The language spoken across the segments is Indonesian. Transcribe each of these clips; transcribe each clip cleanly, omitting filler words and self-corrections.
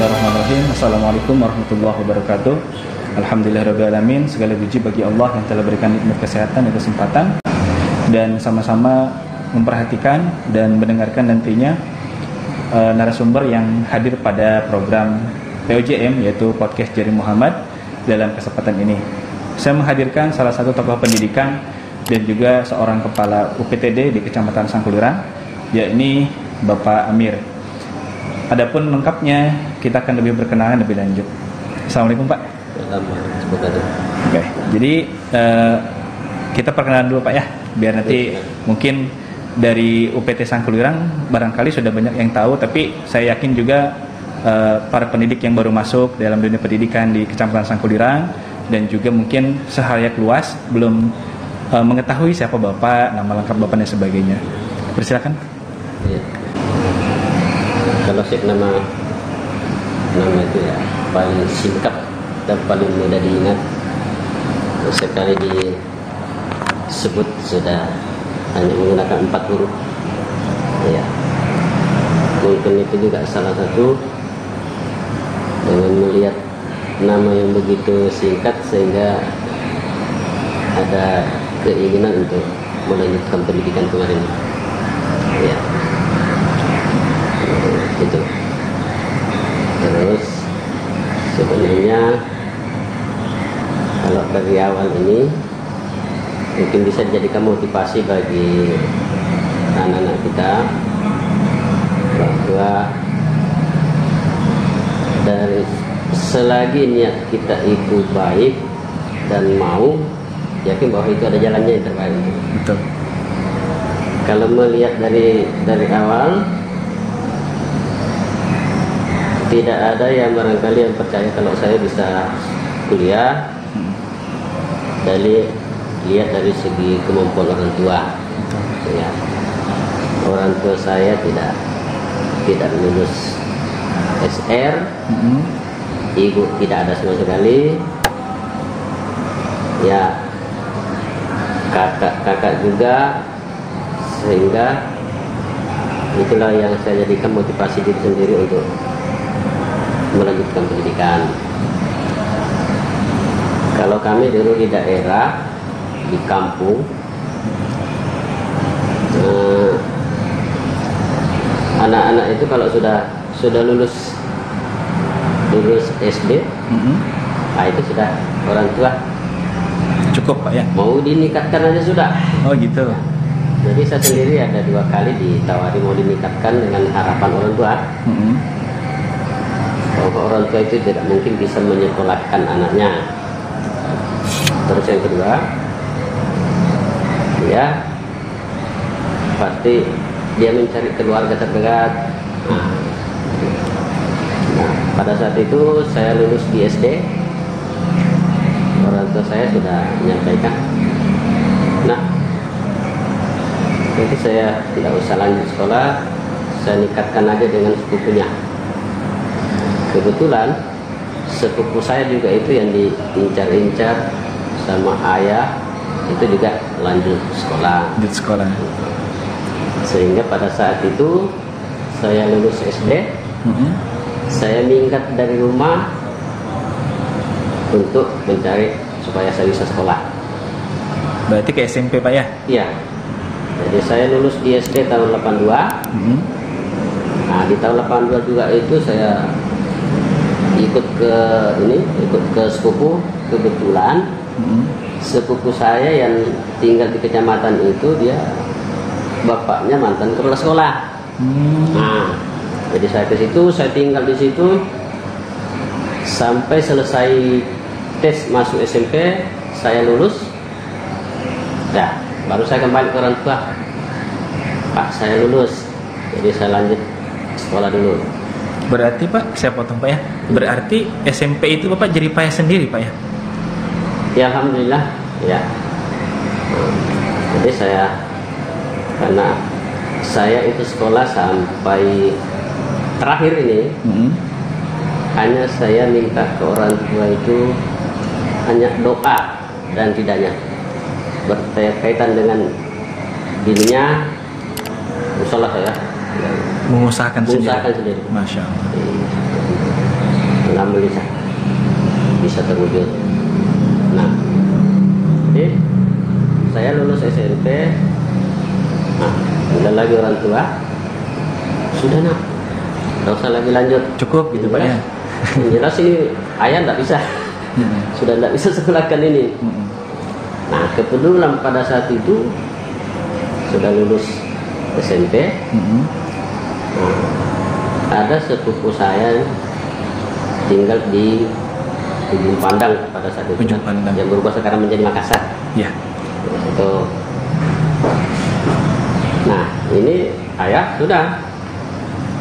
Bismillahirrahmanirrahim. Assalamualaikum warahmatullahi wabarakatuh. Alhamdulillahirrahmanirrahim. Segala puji bagi Allah yang telah berikan nikmat kesehatan dan kesempatan, dan sama-sama memperhatikan dan mendengarkan nantinya narasumber yang hadir pada program POJM, yaitu Podcast Jari Muhammad. Dalam kesempatan ini saya menghadirkan salah satu tokoh pendidikan dan juga seorang kepala UPTD di Kecamatan Sangkulirang, yakni Bapak Amir. Adapun lengkapnya kita akan lebih berkenalan lebih lanjut. Assalamualaikum Pak. Oke, jadi kita perkenalan dulu Pak ya, biar nanti mungkin dari UPT Sangkulirang barangkali sudah banyak yang tahu, tapi saya yakin juga para pendidik yang baru masuk dalam dunia pendidikan di Kecamatan Sangkulirang dan juga mungkin sehalayak luas belum mengetahui siapa Bapak, nama lengkap Bapak dan sebagainya. Persilakan. Ya. Kalau sih nama itu ya paling singkat dan paling mudah diingat, sekali disebut sudah hanya menggunakan 4 huruf. Ya, mungkin itu juga salah satu dengan melihat nama yang begitu singkat sehingga ada keinginan untuk melanjutkan pendidikan kemarin. Ya. Itu. Terus sebenarnya kalau dari awal ini mungkin bisa dijadikan motivasi bagi anak-anak kita bahwa dari selagi niat kita itu baik dan mau, yakin bahwa itu ada jalannya yang terbaik. Betul. Kalau melihat dari awal, tidak ada yang barangkali yang percaya kalau saya bisa kuliah lihat dari segi kemampuan orang tua. Ya. Orang tua saya tidak lulus SR, ibu tidak ada sama sekali. Ya, kakak juga, sehingga itulah yang saya jadikan motivasi diri sendiri untuk melanjutkan pendidikan. Kalau kami dulu di daerah, di kampung, anak-anak itu kalau sudah lulus SD, nah itu sudah orang tua Cukup Pak ya? mau dinikahkan aja sudah. Oh gitu. Jadi saya sendiri ada 2 kali ditawari mau dinikahkan dengan harapan orang tua. Bahwa orang tua itu tidak mungkin bisa menyekolahkan anaknya. Terus yang kedua, ya pasti dia mencari keluarga terdekat. Nah, pada saat itu saya lulus di SD, orang tua saya sudah menyampaikan, nah nanti saya tidak usah lanjut sekolah, saya nikahkan aja dengan sepupunya. Kebetulan sepupu saya juga itu yang diincar-incar sama ayah, itu juga lanjut sekolah. Sehingga pada saat itu saya lulus SD, saya minggat dari rumah untuk mencari supaya saya bisa sekolah. Berarti ke SMP Pak ya? Iya. Jadi saya lulus di SD tahun 82. Nah di tahun 82 juga itu saya ikut ke sepupu. Kebetulan sepupu saya yang tinggal di kecamatan itu dia bapaknya mantan kepala sekolah. Nah, jadi saya ke situ, saya tinggal di situ sampai selesai tes masuk SMP, saya lulus. Ya, baru saya kembali ke orang tua. Pak, saya lulus. Jadi saya lanjut sekolah dulu. Berarti Pak, saya potong Pak ya. Berarti SMP itu Bapak jadi payah sendiri Pak ya? Ya alhamdulillah, ya. Jadi karena saya itu sekolah sampai terakhir ini, hanya saya minta ke orang tua itu hanya doa dan tidaknya berkaitan dengan dirinya, musola saya mengusahakan sendiri. Masya Allah. alhamdulillah bisa terwujud. Nah, jadi saya lulus SMP. Nah, udah lagi orang tua, sudah nak, nggak usah lagi lanjut. Cukup gitu Pak ya. Jelas sih ayah nggak bisa, sudah nggak bisa sekolahkan ini. Nah, kebetulan pada saat itu sudah lulus SMP. Nah, ada sepupu saya tinggal di Ujung Pandang pada saat itu. Ujung Pandang. Yang berubah sekarang menjadi Makassar. Ya. Itu. Nah, ini ayah sudah,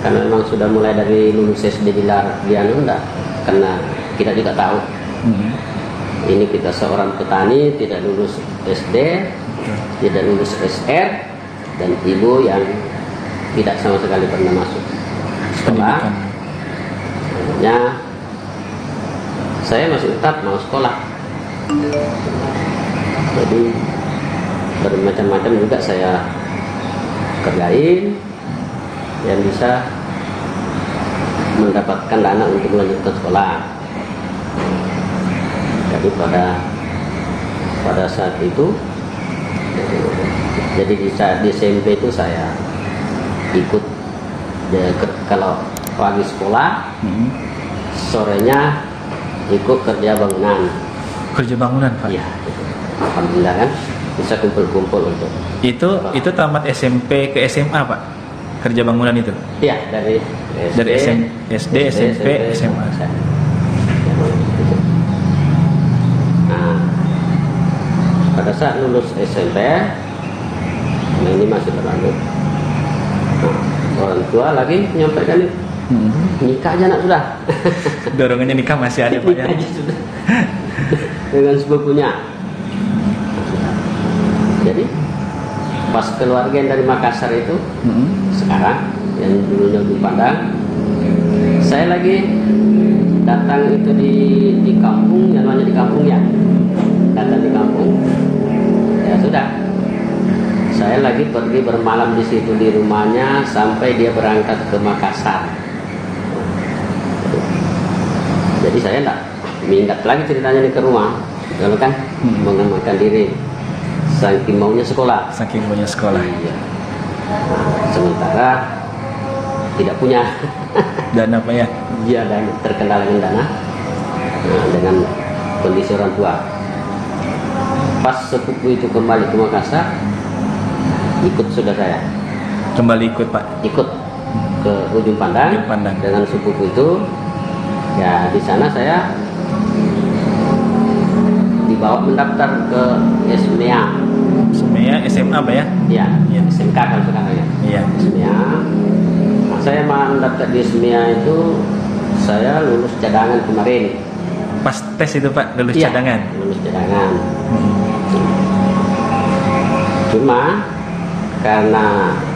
karena memang sudah mulai dari lulus SD di Nunda, karena kita juga tahu ini kita seorang petani, tidak lulus SD, tidak lulus SR, dan ibu yang tidak sama sekali pernah masuk sekolah. Akhirnya saya masih tetap mau sekolah, jadi bermacam-macam juga saya kerjain yang bisa mendapatkan dana untuk melanjutkan sekolah. Jadi pada saat itu, jadi di saat di SMP itu saya ikut kalau pagi sekolah, sorenya ikut kerja bangunan. Kerja bangunan Pak? Iya, alhamdulillah kan bisa kumpul-kumpul untuk itu tamat SMP ke SMA Pak, kerja bangunan itu? Iya, dari SD, SMP, SMA. Nah, pada saat lulus SMP, nah ini masih berlanjut. Nah, orang tua lagi menyampaikan nikah aja nak sudah. Dorongannya nikah masih ada Pak ya? Nikah aja sudah. Dengan sepupunya. Jadi pas keluarga yang dari Makassar itu, sekarang yang dulunya di Padang, saya lagi datang itu di kampung, yang namanya di kampung ya, datang di kampung. Ya sudah, saya lagi pergi bermalam di situ di rumahnya sampai dia berangkat ke Makassar. Jadi saya enggak minggat lagi ceritanya ke rumah, kalau kan mengamankan diri. Saking maunya sekolah. Saking maunya sekolah. Iya. Nah, sementara tidak punya dana Pak ya? Iya, dan terkendala dengan dana. Nah, dengan kondisi orang tua. Pas sepupu itu kembali ke Makassar, ikut sudah saya. Kembali ikut Pak? Ikut ke Ujung Pandang. Ujung Pandang. Dengan sepupu itu, ya di sana saya dibawa mendaftar ke SMEA. SMA Pak ya? Iya, ya. SMK kan sekarang ya. Iya. SMEA. Nah, saya mendaftar di SMEA itu saya lulus cadangan kemarin. Pas tes itu Pak, lulus cadangan? Lulus cadangan. Cuma karena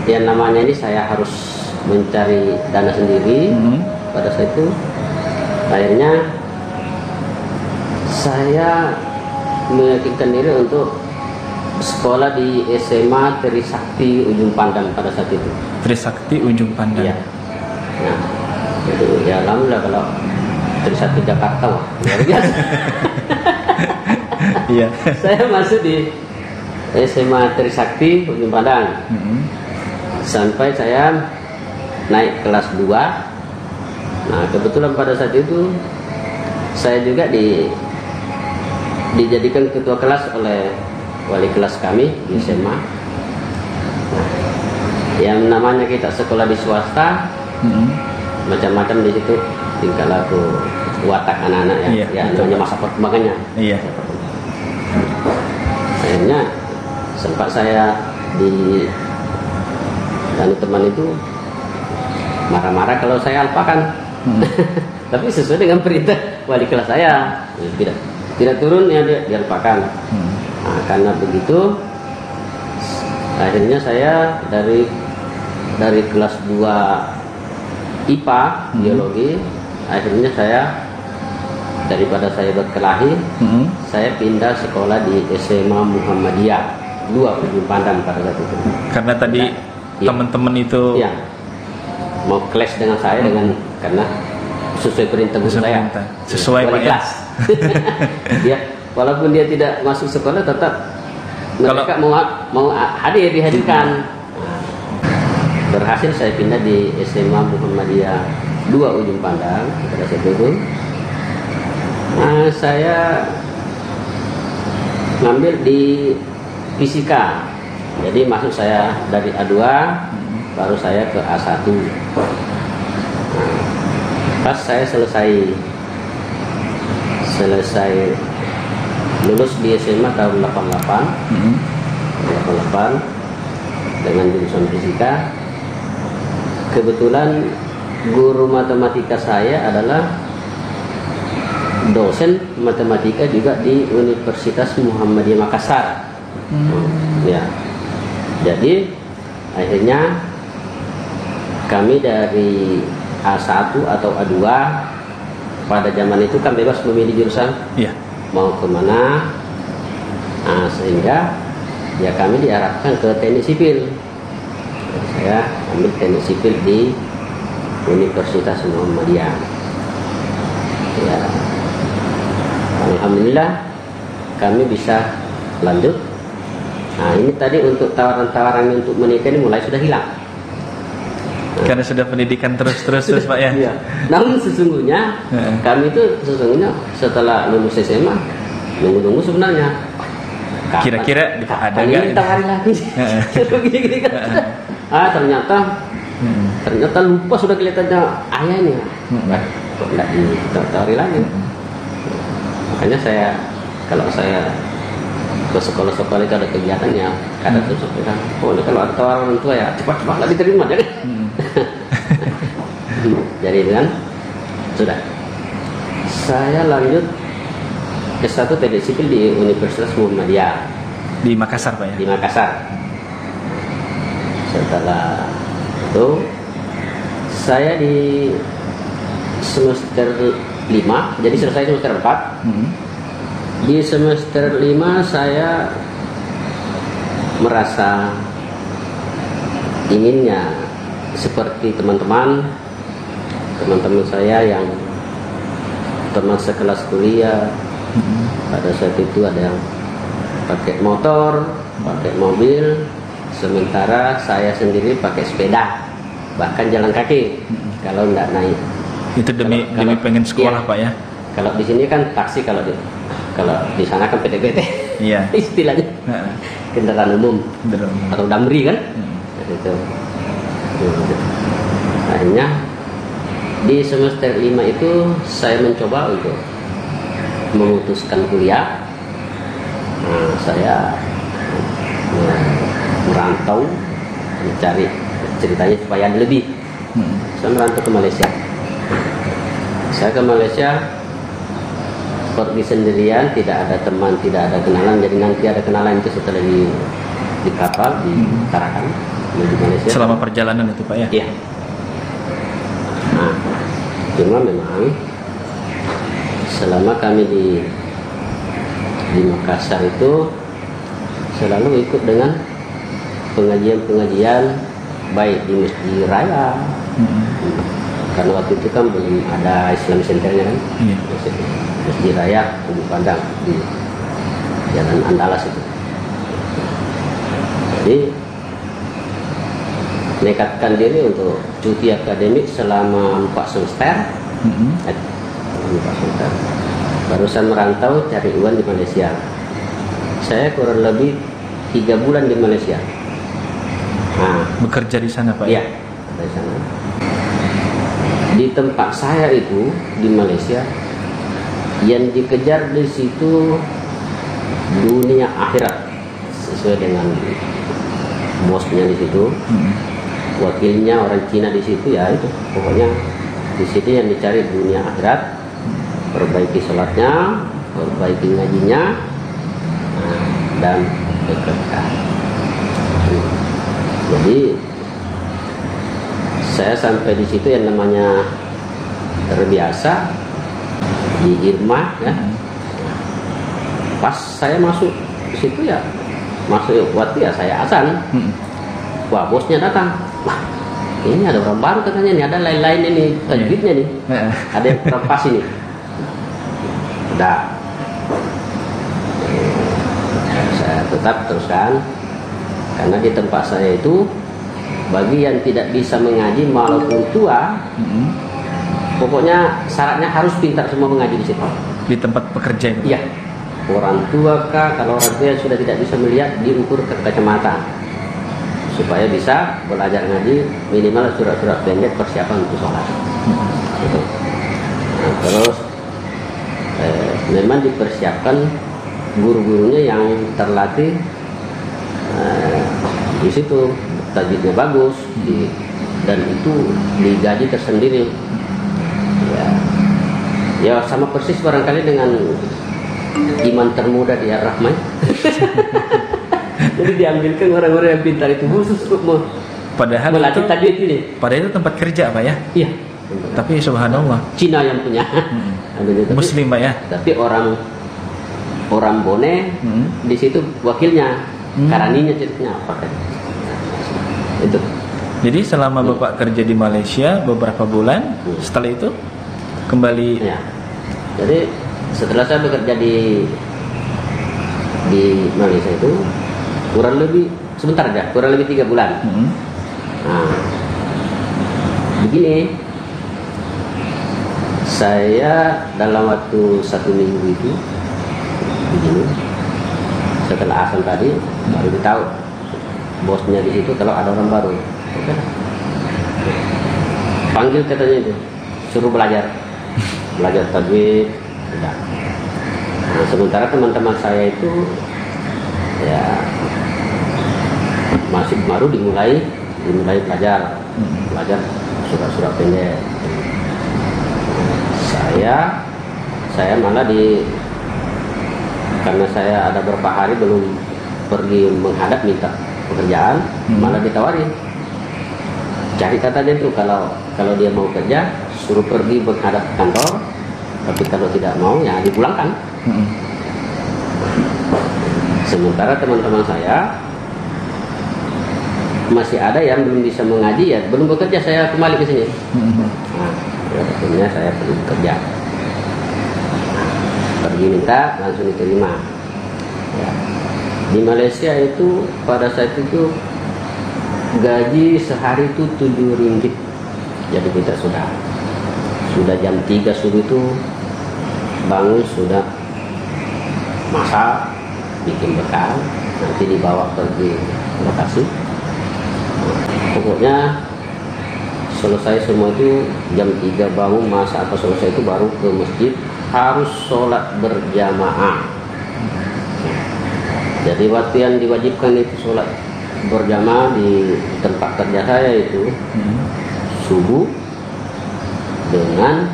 yang namanya ini saya harus mencari dana sendiri. Pada saat itu akhirnya saya meyakinkan diri untuk sekolah di SMA Trisakti Ujung Pandang pada saat itu. Trisakti Ujung Pandang. Iya. Nah, itu ya alhamdulillah kalau Trisakti Jakarta wah luar biasa. Iya. Saya masuk di SMA Trisakti Ujung Pandang. Sampai saya naik kelas 2. Nah, kebetulan pada saat itu saya juga dijadikan ketua kelas oleh wali kelas kami di SMA. Nah, yang namanya kita sekolah di swasta, macam-macam di situ tingkah laku watak anak-anak ya, ya namanya masa perkembangannya. Iya. Akhirnya sempat saya dan teman itu marah-marah kalau saya alpakan. Tapi sesuai dengan perintah wali kelas saya, tidak turun ya dia dialpakan. Nah, karena begitu akhirnya saya dari kelas 2 IPA biologi, akhirnya saya daripada saya berkelahi, saya pindah sekolah di SMA Muhammadiyah 2 Ujung Pandang pada saat itu. Karena tadi teman-teman itu mau clash dengan saya karena sesuai perintah guru saya. Sesuai Pak ya. Kelas. Ya, walaupun dia tidak masuk sekolah tetap mereka mau hadir, dihadirkan. Berhasil saya pindah di SMA Muhammadiyah 2 Ujung Pandang pada saat itu. Saya ngambil di fisika. Jadi masuk saya dari A2 baru saya ke A1. Pas saya selesai lulus di SMA tahun 88 dengan jurusan fisika. Kebetulan guru matematika saya adalah dosen matematika juga di Universitas Muhammadiyah Makassar. Ya, jadi akhirnya kami dari A1 atau A2 pada zaman itu kan bebas memilih jurusan, mau kemana. Sehingga ya kami diarahkan ke teknik sipil. Saya ambil teknik sipil di Universitas Muhammadiyah. Ya, alhamdulillah kami bisa lanjut. Ini tadi untuk tawaran-tawaran untuk menikah ini mulai sudah hilang. Karena sudah pendidikan terus Pak ya. Iya. Namun sesungguhnya kami itu setelah lulus SMA nunggu sebenarnya. Kira-kira ada nggak? Ditawarin lagi. Gini kan. Ternyata lupa sudah kelihatannya ayahnya. Kok nggak ditawari lagi? Makanya kalau saya ke sekolah-sekolah itu ada kegiatannya, kadang tuh kan, kalau ada tawaran orang tua ya cepat-cepat lah diterima ya kan. Jadi kan sudah saya lanjut S1 teknik sipil di Universitas Muhammadiyah di Makassar Pak ya. Di Makassar. Setelah itu saya di semester 5, jadi selesai semester 4. Di semester 5 saya merasa inginnya seperti teman-teman saya yang teman sekelas kuliah. Pada saat itu ada yang pakai motor, pakai mobil, sementara saya sendiri pakai sepeda, bahkan jalan kaki kalau nggak naik. Itu demi pengen sekolah iya. Pak ya. Kalau di sini kan taksi, kalau di sana kan PT-PT. Iya. Istilahnya kendaraan umum atau damri kan. Itu. Akhirnya di semester 5 itu saya mencoba untuk memutuskan kuliah. Saya merantau, mencari ceritanya supaya ada lebih. Saya merantau ke Malaysia. Saya ke Malaysia pergi sendirian, tidak ada teman, tidak ada kenalan. Jadi nanti ada kenalan itu setelah di kapal di Tarakan menuju Malaysia. Selama perjalanan itu Pak ya? Iya. Cuma memang selama kami di Makassar itu selalu ikut dengan pengajian-pengajian baik di Masjid Raya. Karena waktu itu kan belum ada Islam Centernya kan. Masjid Raya Ujung Pandang di Jalan Andalas itu. Jadi nekatkan diri untuk cuti akademik selama 4 semester. 4 semester. Barusan merantau cari uang di Malaysia. Saya kurang lebih 3 bulan di Malaysia. Bekerja di sana Pak? Iya, di sana. Di tempat saya itu di Malaysia, yang dikejar di situ dunia akhirat sesuai dengan bosnya di situ. Wakilnya orang Cina di situ ya itu. Pokoknya di situ yang dicari dunia akhirat, perbaiki sholatnya, perbaiki ngajinya, dan bekerja. Jadi saya sampai di situ yang namanya terbiasa di Irma ya. Pas saya masuk di situ ya, masuk waktu ya saya azan. Wah, bosnya datang. Wah, ini ada orang baru katanya nih, ada lain-lain ini tajwidnya nih, ada yang kurang pas ini. Udah, saya tetap teruskan karena di tempat saya itu bagi yang tidak bisa mengaji walaupun tua, pokoknya syaratnya harus pintar semua mengaji di situ. Di tempat pekerja itu? Iya. Orang tua kah, kalau orang tua yang sudah tidak bisa melihat, diukur ke kacamata supaya bisa belajar ngaji minimal surat-surat pendek persiapan untuk sholat. Gitu. Nah, terus memang dipersiapkan guru-gurunya yang terlatih di situ, tajwidnya bagus, dan itu digaji tersendiri. Ya sama persis barangkali dengan iman termuda di Ar-Rahman. Jadi diambilkan orang-orang yang pintar itu khusus untuk melatih tajwid ini. Padahal itu tempat kerja Pak ya? Iya. Tapi subhanallah, Cina yang punya. Muslim Pak ya? Tapi orang Bone di situ wakilnya, karaninya ceritanya apa kan? Itu. Jadi selama Bapak kerja di Malaysia beberapa bulan, setelah itu kembali. Ya. Jadi setelah saya bekerja di Malaysia itu kurang lebih 3 bulan. Nah, begini, saya dalam waktu 1 minggu itu begini, setelah asal tadi baru ditahu bosnya di situ kalau ada orang baru. Oke. Panggil katanya itu, suruh belajar tajwid. Nah, sementara teman-teman saya itu ya masih baru dimulai belajar surat-surat pendek. Saya malah karena saya ada beberapa hari belum pergi menghadap minta pekerjaan, malah ditawarin. Cari katanya itu kalau dia mau kerja suruh pergi menghadap kantor, tapi kalau tidak mau ya dipulangkan. Sementara teman-teman saya masih ada yang belum bisa mengaji, ya belum bekerja, saya kembali ke sini. Nah, akhirnya saya pergi bekerja. Pergi minta langsung diterima. Ya. Di Malaysia itu pada saat itu gaji sehari itu 7 ringgit. Jadi kita sudah jam 3 subuh itu bangun, sudah masak, bikin bekal, nanti dibawa pergi lokasi. Pokoknya selesai semua itu jam 3 bangun masak atau selesai itu baru ke masjid, harus sholat berjamaah. Jadi waktu yang diwajibkan itu sholat berjamaah di tempat kerja saya itu subuh dengan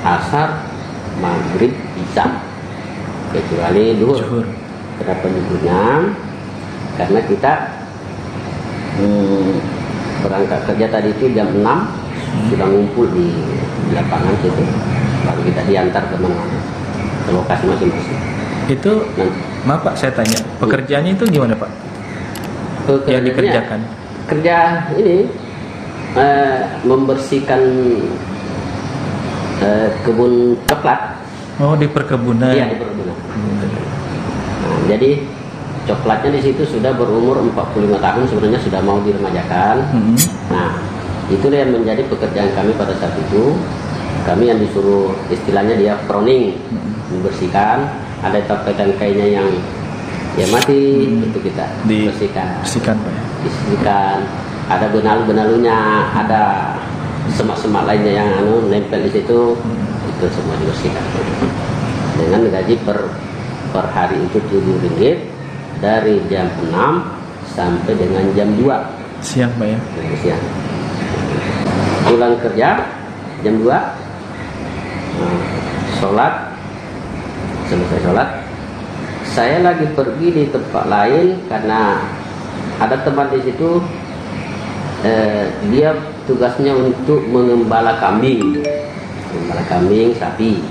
asar, maghrib, isya, kecuali duhur. Kenapa duhurnya? Karena kita berangkat kerja tadi itu jam 6 sudah ngumpul di lapangan situ, baru kita diantar ke mana-mana, ke lokasi masing-masing. Itu maaf Pak, saya tanya, pekerjaannya itu gimana Pak? Yang dikerjakan? Kerja ini membersihkan kebun coklat. Oh, di perkebunan. Iya, di perkebunan. Nah, jadi coklatnya di situ sudah berumur 45 tahun, sebenarnya sudah mau diremajakan. Nah, itulah yang menjadi pekerjaan kami pada saat itu. Kami yang disuruh, istilahnya dia pruning, membersihkan. Ada topetan kainnya yang ya mati, itu kita bersihkan. Bersihkan. Ada benalu-benalunya, ada semak-semak lainnya yang nempel di situ, itu semua dibersihkan. Dengan gaji per hari itu 7 ringgit dari jam 6 sampai dengan jam 2 siang Pak ya? Siang. Pulang kerja jam 2, sholat, selesai sholat, saya lagi pergi di tempat lain karena ada teman di situ, dia tugasnya untuk mengembala kambing, sapi.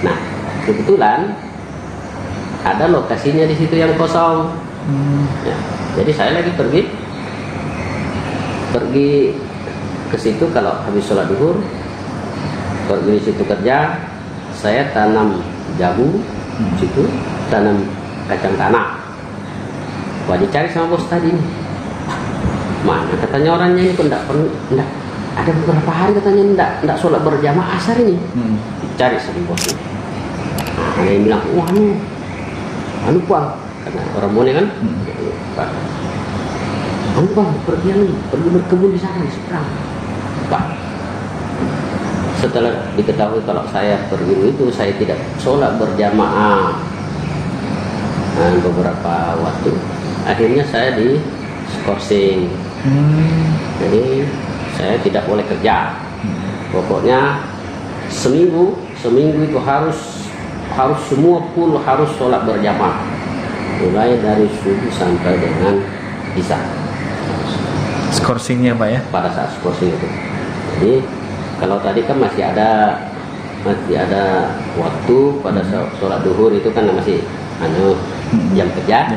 Nah, kebetulan ada lokasinya di situ yang kosong. Ya, jadi saya lagi pergi ke situ kalau habis sholat duhur, pergi di situ kerja, saya tanam jagung di situ, tanam kacang tanah. Wah, dicari sama bos tadi. Mana katanya orangnya ini kok enggak ada beberapa hari katanya enggak sholat berjamaah asar ini. Dicari sama bosnya. Nah, ada yang bilang, wah anu Bang, karena orang Bone kan, Pak, anu Bang, pergi berkebun di sana di seberang, Pak. Setelah diketahui kalau saya pergi itu, saya tidak sholat berjamaah. Nah, beberapa waktu, akhirnya saya di skorsing. Jadi saya tidak boleh kerja. Pokoknya seminggu itu harus semua full harus sholat berjamaah, mulai dari subuh sampai dengan isya. Skorsingnya Pak ya? Pada saat skorsing itu. Jadi kalau tadi kan masih ada waktu pada sholat duhur itu kan masih jam kerja.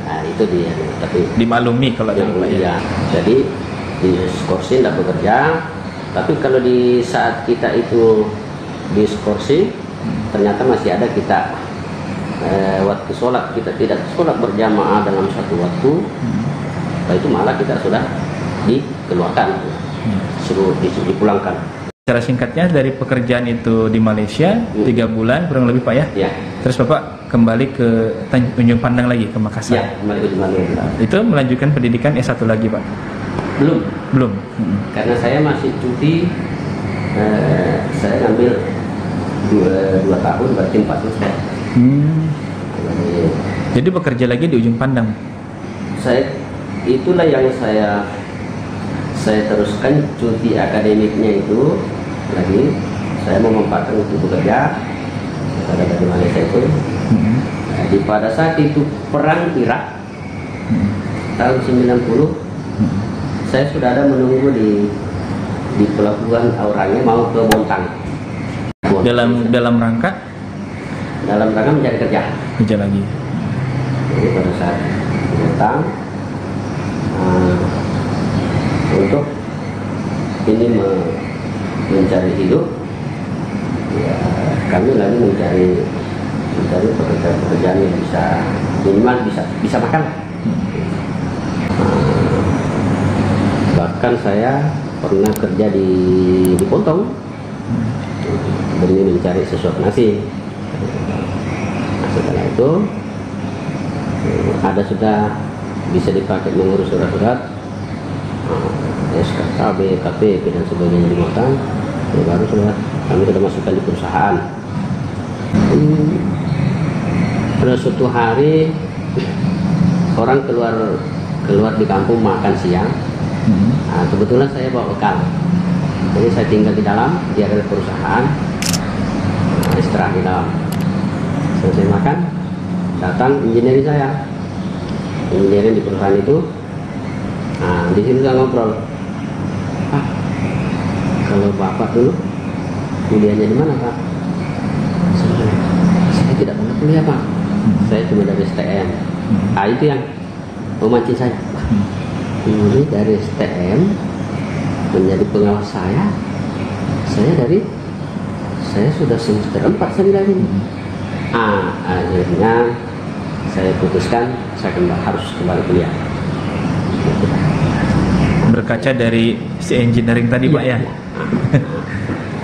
Nah, itu dia. Tapi dimaklumi kalau ada Pak ya. Jadi di skorsing tidak bekerja. Tapi kalau di saat kita itu di skorsing, ternyata masih ada kita waktu sholat, kita tidak sholat berjamaah dalam satu waktu. Itu malah kita sudah dikeluarkan, suruh dipulangkan. Secara singkatnya dari pekerjaan itu di Malaysia 3 bulan kurang lebih Pak ya? Ya. Terus Bapak kembali ke Ujung Pandang lagi ke Makassar? Ya, kembali ke Ujung Pandang. Itu melanjutkan pendidikan S1 lagi Pak? Belum. Karena saya masih cuti, saya ambil 2 tahun, berarti 4 tahun. Jadi bekerja lagi di Ujung Pandang? Itulah yang saya teruskan cuti akademiknya itu lagi. Saya memanfaatkan untuk bekerja dari Malaysia itu. Jadi pada saat itu perang Irak tahun 90, saya sudah ada menunggu di pelabuhan Orangnya mau ke Bontang. Dalam rangka mencari kerja lagi. Jadi pada saat datang untuk ini mencari hidup, ya kami lagi mencari pekerjaan yang bisa minimal bisa makan. Bahkan saya pernah kerja di Pontong demi mencari sesuatu nasi. Nah, setelah itu ada sudah bisa dipakai mengurus surat-surat SKKB, KTP dan sebagainya di Motang, baru kami sudah masukkan di perusahaan. Pada suatu hari orang keluar di kampung makan siang. Nah, kebetulan saya bawa bekal, jadi saya tinggal di dalam, di area perusahaan, istirahat di dalam. Selesai makan, datang engineer di perusahaan itu. Nah, di sini saya ngobrol, Pak, kalau Bapak dulu kuliahnya di mana Pak? Saya tidak pernah kuliah Pak, saya cuma dari STM. Nah, itu yang memancing saya. Ini dari STM menjadi pengawas saya sudah semester 4 saya bilang ini. Akhirnya saya putuskan saya harus kembali kuliah. Berkaca dari si engineering tadi Pak ya.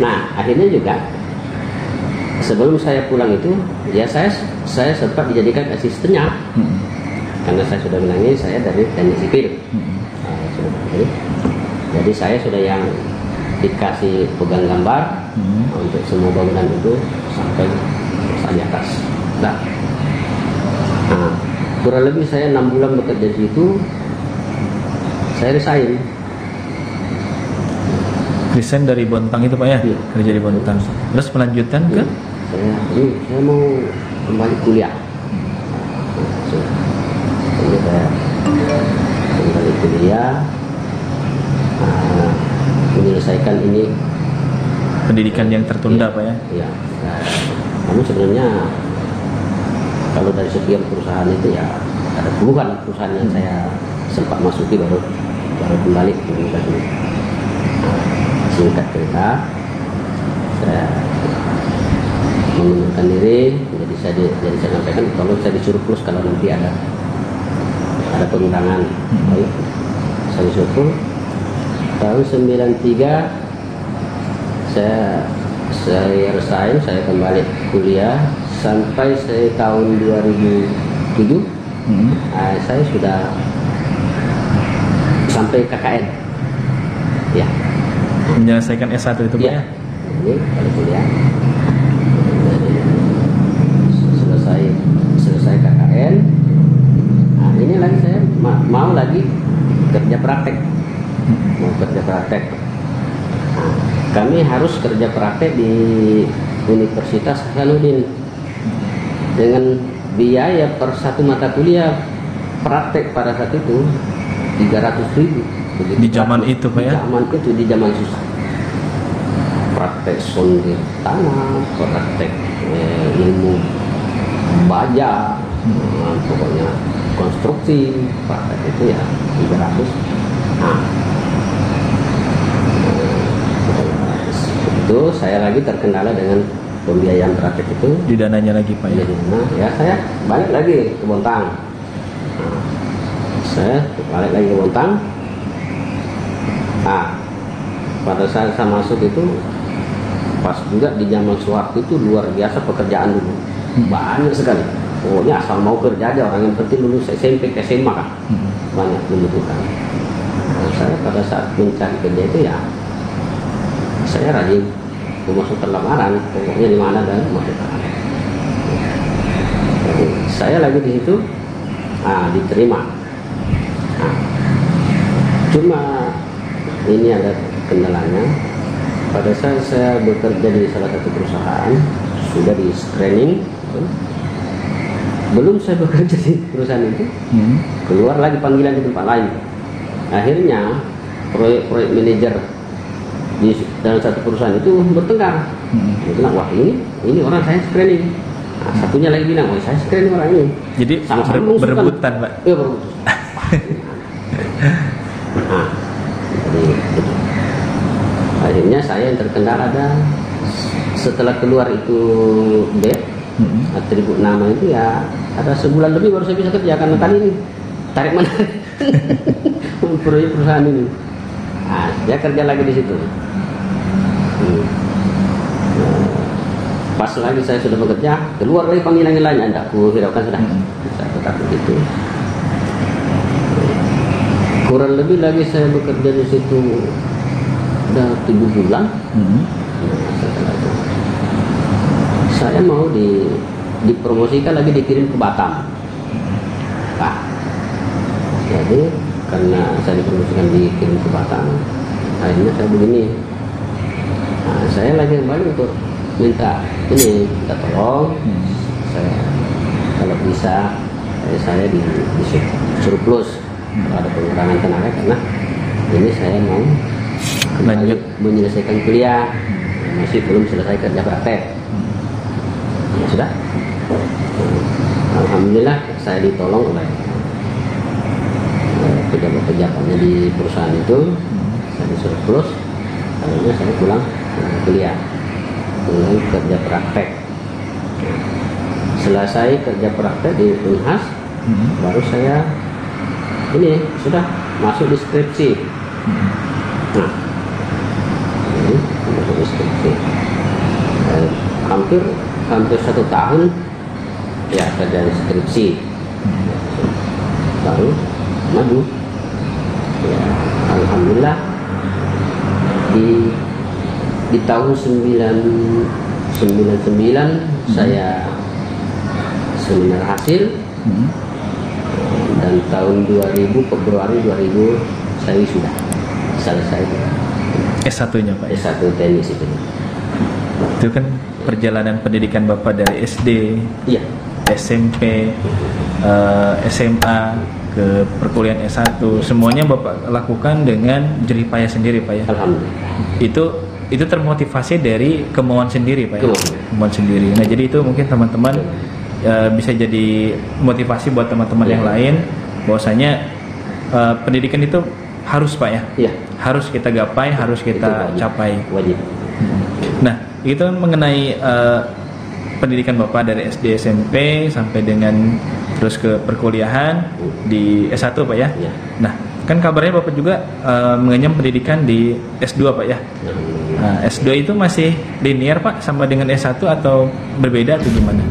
Nah, akhirnya juga sebelum saya pulang itu ya saya sempat dijadikan asistennya. Karena saya sudah bilangnya saya dari teknik sipil. Jadi saya sudah yang dikasih pegang gambar untuk semua bangunan itu sampai di atas. Nah, kurang lebih saya 6 bulan bekerja di situ. Saya resign dari Bontang itu Pak ya? Iya. Kerja di Bontang. Terus melanjutkan ke? Saya mau kembali kuliah. Jadi saya kembali kuliah, menyelesaikan ini pendidikan yang tertunda Pak ya? Iya. Namun sebenarnya kalau dari sekian perusahaan itu ya ada puluhan perusahaan yang saya sempat masuki baru kembali ke perusahaan ini. Singkat cerita, saya mengundurkan diri. Jadi saya sampaikan, tolong saya disuruh plus kalau nanti ada pengurangan. Baik, saya disuruh. Tahun 93 saya resign, saya kembali kuliah sampai saya tahun 2007. Saya sudah sampai KKN. Ya. Menyelesaikan S1 itu, Pak? Ya. Ini kali kuliah. Selesai KKN. Nah, ini lagi saya mau lagi kerja praktek. Mau kerja praktek. Nah, kami harus kerja praktek di Universitas Hasanuddin dengan biaya per satu mata kuliah praktek pada saat itu 300.000. Di zaman itu, Pak, ya? Di zaman susah. Praktek sondir tanah, praktek ilmu baja, pokoknya konstruksi, praktek itu ya 300. Nah, itu saya lagi terkendala dengan pembiayaan praktek itu. Di dananya lagi, Pak, ya? Ya, saya balik lagi ke Bontang. Nah, saya balik lagi ke Bontang. Nah, pada saat saya masuk itu pas juga di zaman Soeharto itu luar biasa pekerjaan dulu, banyak sekali. Pokoknya asal mau kerja aja, orang yang penting lulus SMP ke SMA kan, banyak membutuhkan. Nah, saya pada saat mencari kerja itu ya saya rajin masuk lamaran, pokoknya di mana dan masuk. Jadi, saya lagi di situ, diterima. Nah, cuma ini ada kendalanya. Pada saat saya bekerja di salah satu perusahaan, sudah di screening, belum saya bekerja di perusahaan itu, keluar lagi panggilan di tempat lain. Akhirnya proyek manajer di dalam satu perusahaan itu bertengkar. Dia bilang, wah ini orang saya screening. Nah, satunya lagi bilang, wah saya screening orang ini. Jadi sama-sama berebutan, Pak? Iya, berebutan. Nah, jadi akhirnya saya yang terkendala ada setelah keluar itu atribut nama itu ya ada sebulan lebih baru saya bisa kerja karena tadi ini tarik menarik proyek perusahaan ini. Nah, saya kerja lagi di situ. Pas lagi saya sudah bekerja, keluar lagi panggilan yang lain, anda aku hiraukan sudah. Saya tetap begitu. Kurang lebih lagi saya bekerja di situ udah 7 bulan. Setelah itu saya mau dipromosikan lagi, dikirim ke Batam. Nah, jadi karena saya dipromosikan dikirim ke Batam, akhirnya saya begini. Nah, saya lagi kembali untuk minta tolong. Saya kalau bisa saya disuruh plus ada pengurangan tenaga karena ini saya mau lanjut menyelesaikan kuliah, masih belum selesai kerja praktek. Ya sudah. Alhamdulillah saya ditolong oleh pejabat-pejabatnya di perusahaan itu. Saya disuruh plus, akhirnya saya pulang kuliah, pulang kerja praktek. Selesai kerja praktek di Unhas, baru saya ini sudah masuk di skripsi. Nah, ini masuk di skripsi. Hampir 1 tahun ya kerja di skripsi, baru maju. Ya, alhamdulillah di tahun 99 saya seminar hasil. Dan tahun 2000 Februari 2000 saya sudah selesai S1-nya, Pak? S1 teknik sipil. Itu kan perjalanan pendidikan Bapak dari SD, iya, SMP, SMA ke perkuliahan S1, semuanya Bapak lakukan dengan jerih payah sendiri, Pak, ya? Alhamdulillah. Itu termotivasi dari kemauan sendiri, Pak, ya? Kemauan sendiri. Nah, jadi itu mungkin teman-teman bisa jadi motivasi buat teman-teman yang lain, bahwasanya pendidikan itu harus Pak ya? Iya. Harus kita gapai, harus kita capai. Wajib. Nah, itu mengenai pendidikan Bapak dari SD, SMP sampai dengan terus ke perkuliahan di S1 Pak ya? Iya. Nah, kan kabarnya Bapak juga mengenyam pendidikan di S2 Pak ya? Nah, S2 itu masih linear Pak sama dengan S1 atau berbeda atau gimana?